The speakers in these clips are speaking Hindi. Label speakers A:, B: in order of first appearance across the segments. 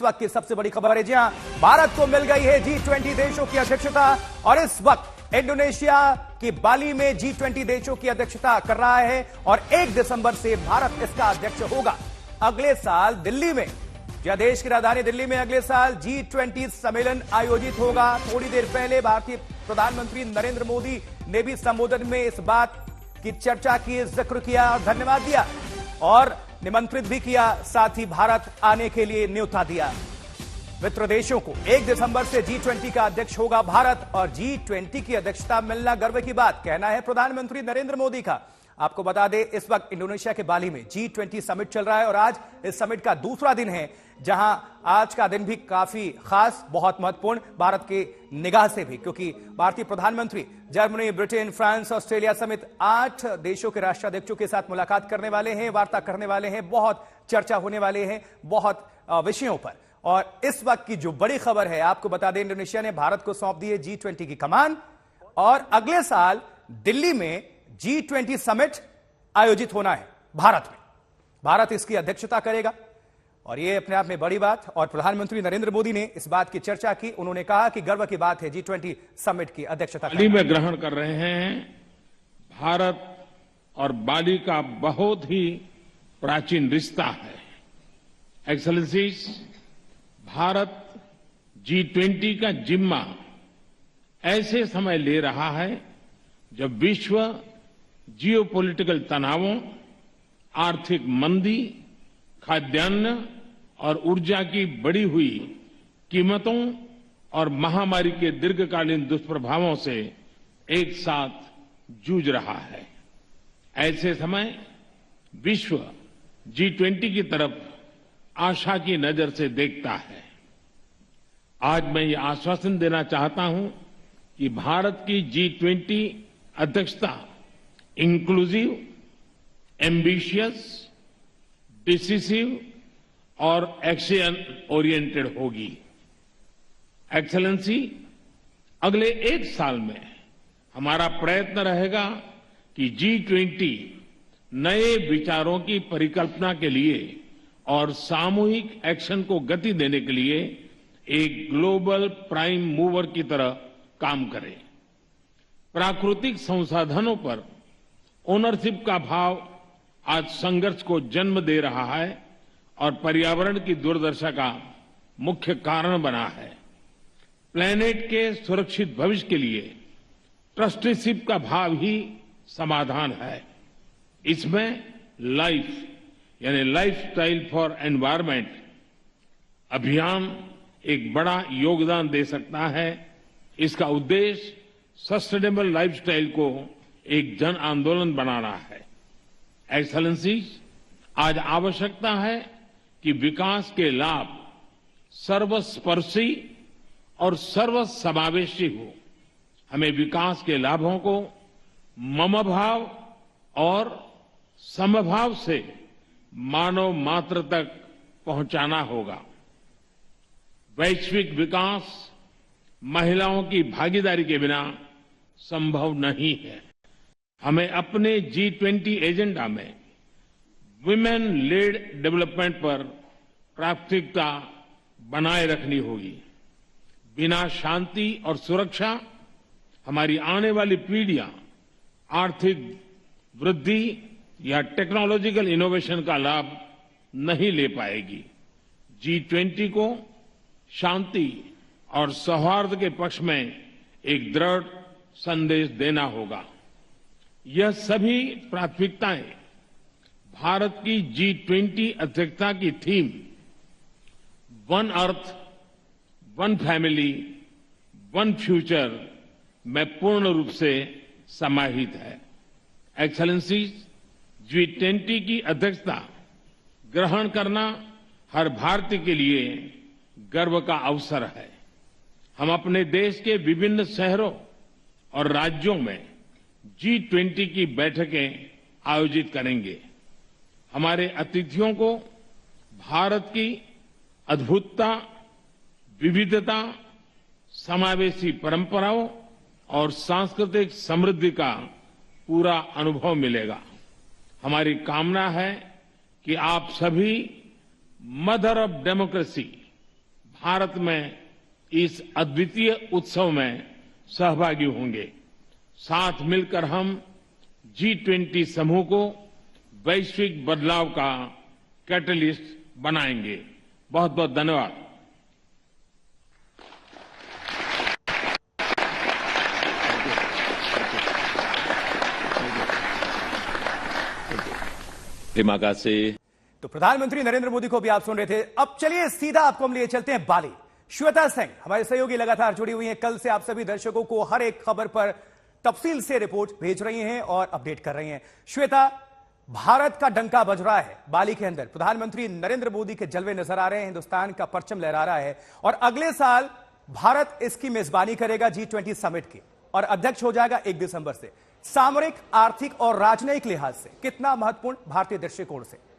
A: इस वक्त की सबसे बड़ी खबर है। जी हां, भारत को मिल गई है G20 देशों की अध्यक्षता और इस वक्त इंडोनेशिया की बाली में G20 देशों की अध्यक्षता कर रहा है और 1 दिसंबर से भारत इसका अध्यक्ष होगा। अगले साल दिल्ली में, देश की राजधानी दिल्ली में अगले साल G20 सम्मेलन आयोजित होगा। थोड़ी देर पहले भारतीय प्रधानमंत्री नरेंद्र मोदी ने भी संबोधन में इस बात की चर्चा की, जिक्र किया और धन्यवाद दिया और निमंत्रित भी किया, साथ ही भारत आने के लिए न्योता दिया। मित्र देशों को 1 दिसंबर से G20 का अध्यक्ष होगा भारत और G20 की अध्यक्षता मिलना गर्व की बात, कहना है प्रधानमंत्री नरेंद्र मोदी का। आपको बता दें, इस वक्त इंडोनेशिया के बाली में G20 समिट चल रहा है और आज इस समिट का दूसरा दिन है, जहां आज का दिन भी काफी खास, बहुत महत्वपूर्ण भारत की निगाह से भी, क्योंकि भारतीय प्रधानमंत्री जर्मनी, ब्रिटेन, फ्रांस, ऑस्ट्रेलिया समेत 8 देशों के राष्ट्राध्यक्षों के साथ मुलाकात करने वाले हैं, वार्ता करने वाले हैं, बहुत चर्चा होने वाले हैं बहुत विषयों पर। और इस वक्त की जो बड़ी खबर है, आपको बता दें, इंडोनेशिया ने भारत को सौंप दी है G20 की कमान और अगले साल दिल्ली में G20 समिट आयोजित होना है भारत में। भारत इसकी अध्यक्षता करेगा और यह अपने आप में बड़ी बात। और प्रधानमंत्री नरेंद्र मोदी ने इस बात की चर्चा की, उन्होंने कहा कि गर्व की बात है G20 समिट की अध्यक्षता
B: बाली में ग्रहण कर रहे हैं। भारत और बाली का बहुत ही प्राचीन रिश्ता है। एक्सेलेंसीज, भारत G20 का जिम्मा ऐसे समय ले रहा है जब विश्व जियोपॉलिटिकल तनावों, आर्थिक मंदी, खाद्यान्न और ऊर्जा की बढ़ी हुई कीमतों और महामारी के दीर्घकालीन दुष्प्रभावों से एक साथ जूझ रहा है। ऐसे समय विश्व G20 की तरफ आशा की नजर से देखता है। आज मैं ये आश्वासन देना चाहता हूं कि भारत की G20 अध्यक्षता इंक्लूसिव, एम्बिशियस, डिसिसिव और एक्शन ओरिएंटेड होगी। एक्सेलेंसी, अगले 1 साल में हमारा प्रयत्न रहेगा कि G20 नए विचारों की परिकल्पना के लिए और सामूहिक एक्शन को गति देने के लिए एक ग्लोबल प्राइम मूवर की तरह काम करे। प्राकृतिक संसाधनों पर ओनरशिप का भाव आज संघर्ष को जन्म दे रहा है और पर्यावरण की दुर्दशा का मुख्य कारण बना है। प्लेनेट के सुरक्षित भविष्य के लिए ट्रस्टीशिप का भाव ही समाधान है। इसमें लाइफ यानी लाइफस्टाइल फॉर एनवायरमेंट अभियान एक बड़ा योगदान दे सकता है। इसका उद्देश्य सस्टेनेबल लाइफस्टाइल को एक जन आंदोलन बनाना है। एक्सेलेंसीज, आज आवश्यकता है कि विकास के लाभ सर्वस्पर्शी और सर्वसमावेशी हो। हमें विकास के लाभों को ममभाव और समभाव से मानव मात्र तक पहुंचाना होगा। वैश्विक विकास महिलाओं की भागीदारी के बिना संभव नहीं है। हमें अपने G20 एजेंडा में वुमेन लेड डेवलपमेंट पर प्राथमिकता बनाए रखनी होगी। बिना शांति और सुरक्षा हमारी आने वाली पीढ़ियां आर्थिक वृद्धि या टेक्नोलॉजिकल इनोवेशन का लाभ नहीं ले पाएगी। G20 को शांति और सौहार्द के पक्ष में एक दृढ़ संदेश देना होगा। यह सभी प्राथमिकताएं भारत की G20 अध्यक्षता की theme one earth, one family, one future में पूर्ण रूप से समाहित है। एक्सेलेंसीज, G20 की अध्यक्षता ग्रहण करना हर भारतीय के लिए गर्व का अवसर है। हम अपने देश के विभिन्न शहरों और राज्यों में G20 की बैठकें आयोजित करेंगे। हमारे अतिथियों को भारत की अद्भुतता, विविधता, समावेशी परंपराओं और सांस्कृतिक समृद्धि का पूरा अनुभव मिलेगा। हमारी कामना है कि आप सभी मदर ऑफ डेमोक्रेसी भारत में इस अद्वितीय उत्सव में सहभागी होंगे। साथ मिलकर हम G20 समूह को वैश्विक बदलाव का कैटलिस्ट बनाएंगे। बहुत बहुत धन्यवाद।
C: दिमागा से
A: तो प्रधानमंत्री नरेंद्र मोदी को भी आप सुन रहे थे। अब चलिए सीधा आपको हम लिए चलते हैं बाली। श्वेता सिंह हमारे सहयोगी लगातार जुड़ी हुई हैं। कल से आप सभी दर्शकों को हर एक खबर पर तफसील से रिपोर्ट भेज रही हैं और अपडेट कर रही हैं। श्वेता, भारत का डंका बज रहा है बाली के अंदर। प्रधानमंत्री नरेंद्र मोदी के जलवे नजर आ रहे हैं, हिंदुस्तान का परचम लहरा रहा है और अगले साल भारत इसकी मेजबानी करेगा G20 समिट की और अध्यक्ष हो जाएगा 1 दिसंबर से। सामरिक, आर्थिक और राजनयिक लिहाज से कितना महत्वपूर्ण भारतीय दृष्टिकोण से?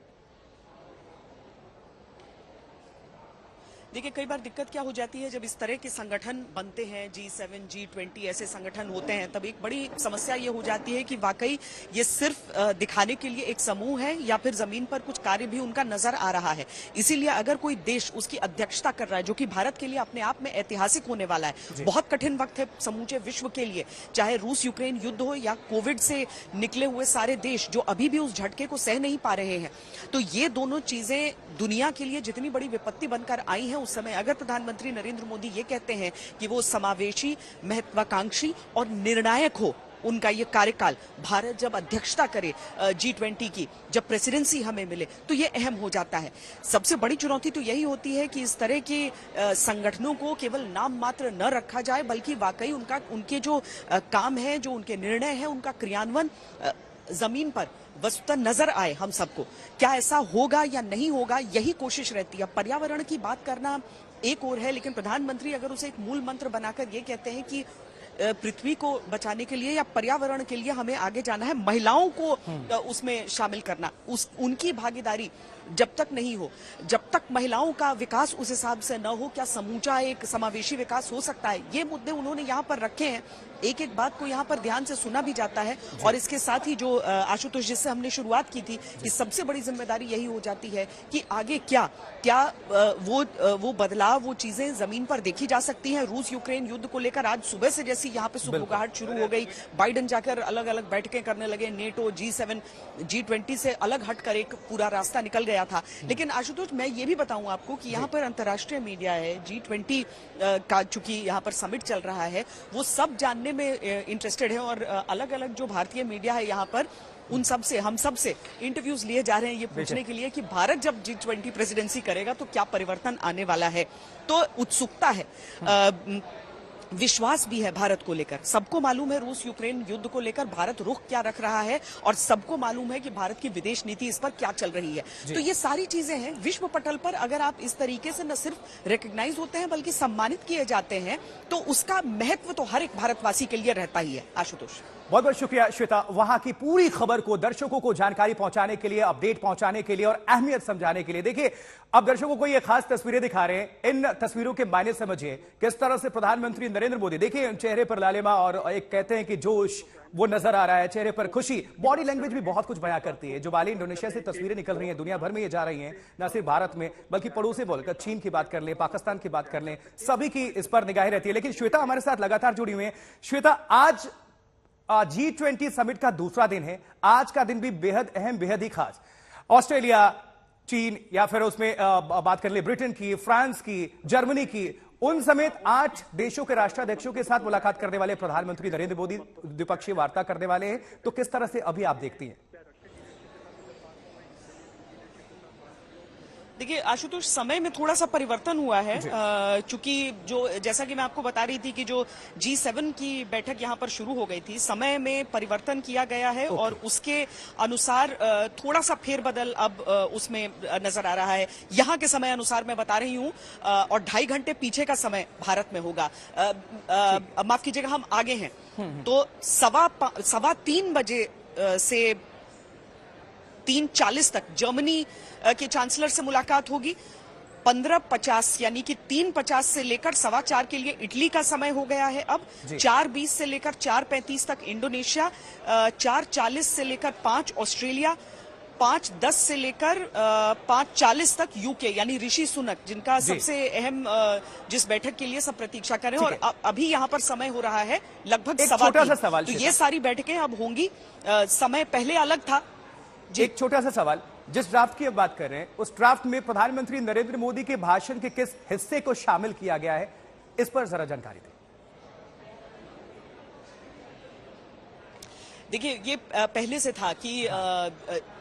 D: देखिए, कई बार दिक्कत क्या हो जाती है जब इस तरह के संगठन बनते हैं, G7, G20 ऐसे संगठन होते हैं, तब एक बड़ी समस्या ये हो जाती है कि वाकई ये सिर्फ दिखाने के लिए एक समूह है या फिर जमीन पर कुछ कार्य भी उनका नजर आ रहा है। इसीलिए अगर कोई देश उसकी अध्यक्षता कर रहा है, जो कि भारत के लिए अपने आप में ऐतिहासिक होने वाला है, बहुत कठिन वक्त है समूचे विश्व के लिए, चाहे रूस यूक्रेन युद्ध हो या कोविड से निकले हुए सारे देश जो अभी भी उस झटके को सह नहीं पा रहे हैं, तो ये दोनों चीजें दुनिया के लिए जितनी बड़ी विपत्ति बनकर आई हैं, उस समय अगर प्रधानमंत्री नरेंद्र मोदी ये कहते हैं कि वो समावेशी, महत्वाकांक्षी और निर्णायक हो उनका ये कार्यकाल, भारत जब अध्यक्षता करे G20 की, जब प्रेसिडेंसी हमें मिले, तो ये अहम हो जाता है। सबसे बड़ी चुनौती तो यही होती है कि इस तरह के संगठनों को केवल नाम मात्र न रखा जाए, बल्कि वाकई उनके जो काम है, जो उनके निर्णय है, उनका क्रियान्वयन जमीन पर वस्तुतः नजर आए हम सबको। क्या ऐसा होगा या नहीं होगा, यही कोशिश रहती है। पर्यावरण की बात करना एक और है, लेकिन प्रधानमंत्री अगर उसे एक मूल मंत्र बनाकर ये कहते हैं कि पृथ्वी को बचाने के लिए या पर्यावरण के लिए हमें आगे जाना है, महिलाओं को उसमें शामिल करना, उनकी भागीदारी जब तक नहीं हो, जब तक महिलाओं का विकास उस हिसाब से न हो, क्या समूचा एक समावेशी विकास हो सकता है? ये मुद्दे उन्होंने यहाँ पर रखे हैं। एक एक बात को यहाँ पर ध्यान से सुना भी जाता है। और इसके साथ ही जो आशुतोष, जिससे हमने शुरुआत की थी, कि सबसे बड़ी जिम्मेदारी यही हो जाती है कि आगे क्या वो बदलाव, वो चीजें जमीन पर देखी जा सकती हैं। रूस यूक्रेन युद्ध को लेकर आज सुबह से जैसी यहाँ पे सुगबुगाहट शुरू हो गई, बाइडेन जाकर अलग अलग बैठकें करने लगे, नेटो, G7, G20 से अलग हटकर एक पूरा रास्ता निकल गया था। लेकिन आशुतोष, मैं ये भी बताऊं आपको कि यहाँ पर अंतर्राष्ट्रीय मीडिया है, G20 का चूंकि यहाँ पर समिट चल रहा है, वो सब जानने में इंटरेस्टेड है और अलग अलग जो भारतीय मीडिया है यहाँ पर, उन सब से, हम सब से इंटरव्यूज लिए जा रहे हैं ये पूछने के लिए कि भारत जब G20 प्रेसिडेंसी करेगा तो क्या परिवर्तन आने वाला है। तो उत्सुकता है, विश्वास भी है भारत को लेकर। सबको मालूम है रूस यूक्रेन युद्ध को लेकर भारत रुख क्या रख रहा है और सबको मालूम है कि भारत की विदेश नीति इस पर क्या चल रही है। तो ये सारी चीजें हैं विश्व पटल पर, अगर आप इस तरीके से न सिर्फ रिकॉग्नाइज होते हैं बल्कि सम्मानित किए जाते हैं, तो उसका महत्व तो हर एक भारतवासी के लिए रहता ही है। आशुतोष,
A: बहुत बहुत शुक्रिया श्वेता, वहां की पूरी खबर को दर्शकों को जानकारी पहुंचाने के लिए, अपडेट पहुंचाने के लिए और अहमियत समझाने के लिए। देखिए, अब दर्शकों को ये खास तस्वीरें दिखा रहे हैं। इन तस्वीरों के मायने समझिए किस तरह से प्रधानमंत्री नरेंद्र मोदी, देखिए चेहरे पर लालिमा और एक कहते हैं कि जोश वो नजर आ रहा है, चेहरे पर खुशी। बॉडी लैंग्वेज भी बहुत कुछ बयां करती है। जो बाली इंडोनेशिया से तस्वीरें निकल रही हैं, दुनिया भर में ये जा रही हैं, न सिर्फ भारत में बल्कि पड़ोसी मुल्क चीन की बात कर लें, पाकिस्तान की बात कर लें, सभी की इस पर निगाहें रहती है। लेकिन श्वेता हमारे साथ लगातार जुड़ी हुई है। श्वेता, आज G20 समिट का दूसरा दिन है। आज का दिन भी बेहद अहम, बेहद ही खास। ऑस्ट्रेलिया, चीन या फिर उसमें बात कर ले ब्रिटेन की, फ्रांस की, जर्मनी की, उन समेत 8 देशों के राष्ट्राध्यक्षों के साथ मुलाकात करने वाले प्रधानमंत्री नरेंद्र मोदी द्विपक्षीय वार्ता करने वाले हैं। तो किस तरह से अभी आप देखती हैं?
D: देखिए आशुतोष, समय में थोड़ा सा परिवर्तन हुआ है, चूंकि जो जैसा कि मैं आपको बता रही थी कि जो G7 की बैठक यहां पर शुरू हो गई थी, समय में परिवर्तन किया गया है और उसके अनुसार थोड़ा सा फेरबदल अब उसमें नजर आ रहा है। यहां के समय अनुसार मैं बता रही हूं, और 2.5 घंटे पीछे का समय भारत में होगा। माफ कीजिएगा, हम आगे हैं, तो 3:15 बजे से 3:40 तक जर्मनी के चांसलर से मुलाकात होगी। 15:50 यानी कि 3:50 से लेकर 4:15 के लिए इटली का समय हो गया है। अब 4:20 से लेकर 4:35 तक इंडोनेशिया, 4:40 से लेकर 5 ऑस्ट्रेलिया, 5:10 से लेकर 5:40 तक यूके यानी ऋषि सुनक, जिनका सबसे अहम जिस बैठक के लिए सब प्रतीक्षा कर रहे हैं, और अभी यहाँ पर समय हो रहा है लगभग 3:15। तो ये सारी बैठकें अब होंगी। समय पहले अलग था।
A: एक छोटा सा सवाल, जिस ड्राफ्ट की अब बात कर रहे हैं, उस ड्राफ्ट में प्रधानमंत्री नरेंद्र मोदी के भाषण के किस हिस्से को शामिल किया गया है, इस पर जरा जानकारी दें।
D: देखिए, ये पहले से था कि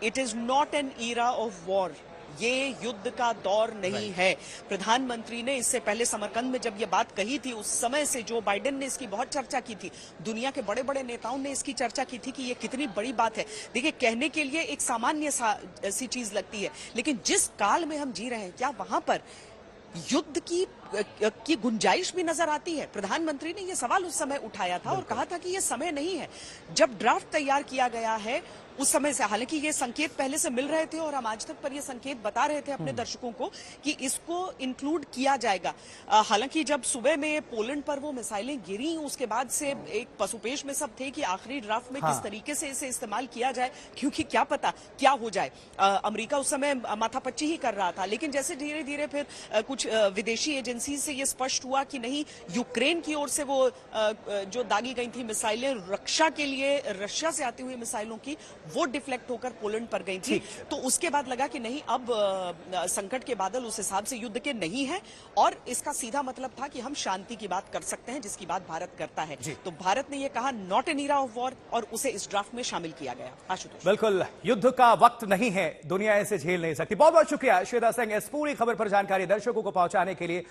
D: it is not an era of war, ये युद्ध का दौर नहीं है। प्रधानमंत्री ने इससे पहले समरकंद में जब ये बात कही थी, उस समय से जो बाइडेन ने इसकी बहुत चर्चा की थी, दुनिया के बड़े बड़े नेताओं ने इसकी चर्चा की थी कि ये कितनी बड़ी बात है। देखिए, कहने के लिए एक सामान्य सी चीज लगती है, लेकिन जिस काल में हम जी रहे हैं, क्या वहां पर युद्ध की गुंजाइश भी नजर आती है? प्रधानमंत्री ने यह सवाल उस समय उठाया था और कहा था कि यह समय नहीं है। जब ड्राफ्ट तैयार किया गया है उस समय से, हालांकि ये संकेत पहले से मिल रहे थे और हम आज तक पर ये संकेत बता रहे थे अपने दर्शकों को कि इसको इंक्लूड किया जाएगा। हालांकि जब सुबह में पोलैंड पर वो मिसाइलें गिरी, उसके बाद से एक पसुपेश में सब थे कि आखिरी ड्राफ्ट में किस तरीके से इसे इस्तेमाल किया जाए, क्योंकि क्या पता क्या हो जाए। अमेरिका उस समय माथापच्ची ही कर रहा था, लेकिन जैसे धीरे धीरे फिर कुछ विदेशी एजेंसी से ये स्पष्ट हुआ कि नहीं, यूक्रेन की ओर से वो जो दागी गई थी मिसाइलें, रक्षा के लिए रशिया से आती हुई मिसाइलों की, वो डिफ्लेक्ट होकर पोलैंड पर गई थी। तो उसके बाद लगा कि नहीं, अब संकट के बादल उस हिसाब से युद्ध के नहीं है, और इसका सीधा मतलब था कि हम शांति की बात कर सकते हैं, जिसकी बात भारत करता है। तो भारत ने यह कहा not an era of war, और उसे इस ड्राफ्ट में शामिल किया गया। आशुतोष,
A: बिल्कुल, युद्ध का वक्त नहीं है, दुनिया इसे झेल नहीं सकती। बहुत बहुत शुक्रिया श्वेता सिंह, इस पूरी खबर पर जानकारी दर्शकों को पहुंचाने के लिए।